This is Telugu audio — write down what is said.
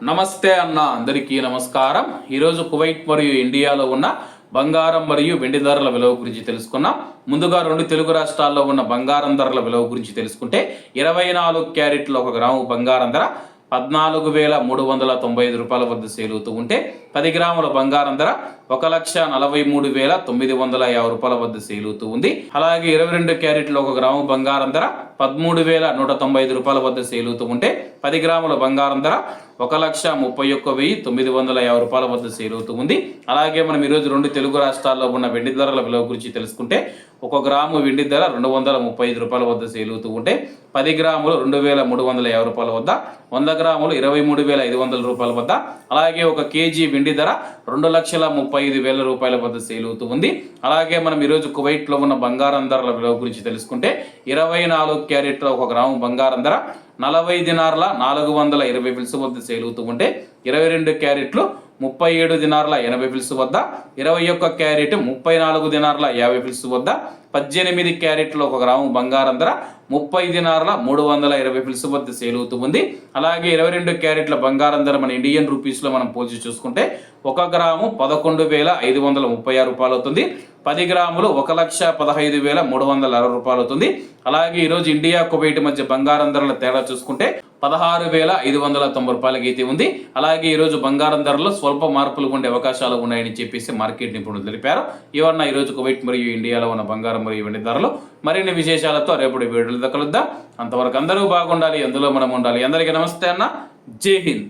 నమస్తే అన్న అందరికీ నమస్కారం. ఈరోజు కువైట్ మరియు ఇండియాలో ఉన్న బంగారం మరియు వెండి ధరల విలువ గురించి తెలుసుకున్నాం. ముందుగా రెండు తెలుగు రాష్ట్రాల్లో ఉన్న బంగారం ధరల విలువ గురించి తెలుసుకుంటే 24 క్యారెట్ల 1 గ్రాము బంగారం ధర 14,395 రూపాయల వద్ద సేల్ అవుతూ ఉంటే 10 గ్రాముల బంగారం ధర 1,43,950 రూపాయల వద్ద సేల్ అవుతూ ఉంది. అలాగే 22 క్యారెట్ల 1 గ్రాము బంగారం ధర 13,195 రూపాయల వద్ద సేల్ అవుతూ ఉంటే 10 గ్రాముల బంగారం ధర 1,31,950 రూపాయల వద్ద సేల్ అవుతూ ఉంది. అలాగే మనం ఈరోజు రెండు తెలుగు రాష్ట్రాల్లో ఉన్న వెండి ధరల విలువ గురించి తెలుసుకుంటే 1 గ్రాము వెండి ధర 235 రూపాయల వద్ద సేల్ అవుతూ ఉంటే 10 గ్రాములు 2,350 రూపాయల వద్ద, 100 గ్రాములు 23,500 రూపాయల వద్ద, అలాగే 1 కేజీ వెండి ధర 2,35,000 రూపాయల వద్ద సేల్ అవుతూ ఉంది. అలాగే మనం ఈరోజు కువైట్లో ఉన్న బంగారం ధరల విలువ గురించి తెలుసుకుంటే 24 క్యారెట్ల 1 గ్రాము బంగారం ధర 40 దినార్ల 420 ఫిల్స్ వద్ద సేల్ అవుతూ ఉంటే 22 క్యారెట్లు 37 దినార్ల 80 ఫిల్స్ వద్ద, 21 క్యారెట్ 34 దినార్ల 50 ఫిల్స్ వద్ద, 18 క్యారెట్ల 1 గ్రాము బంగారం ధర 30 దినార్ల 320 ఫిల్స్ వద్ద సేల్ అవుతూ ఉంది. అలాగే 22 క్యారెట్ల బంగారం ధర మన ఇండియన్ రూపీస్లో మనం పోల్చి చూసుకుంటే 1 గ్రాము 11,536 రూపాయలు అవుతుంది. 10 గ్రాములు 1,15,360 రూపాయలు అవుతుంది. అలాగే ఈరోజు ఇండియా కువైట్ మధ్య బంగారం ధరల తేడా చూసుకుంటే 16,590 రూపాయలకి అయితే ఉంది. అలాగే ఈరోజు బంగారం ధరలో స్వల్ప మార్పులు ఉండే అవకాశాలు ఉన్నాయని చెప్పేసి మార్కెట్ నిపుణులు తెలిపారు. ఇవన్న ఈరోజు కువైట్ మరియు ఇండియాలో ఉన్న బంగారం మరియు వెండి ధరలు. మరిన్ని విశేషాలతో రేపటి వీడియోలు కలుద్దాం. అంతవరకు అందరూ బాగుండాలి, అందులో మనం ఉండాలి. అందరికీ నమస్తే అన్న, జై హింద్.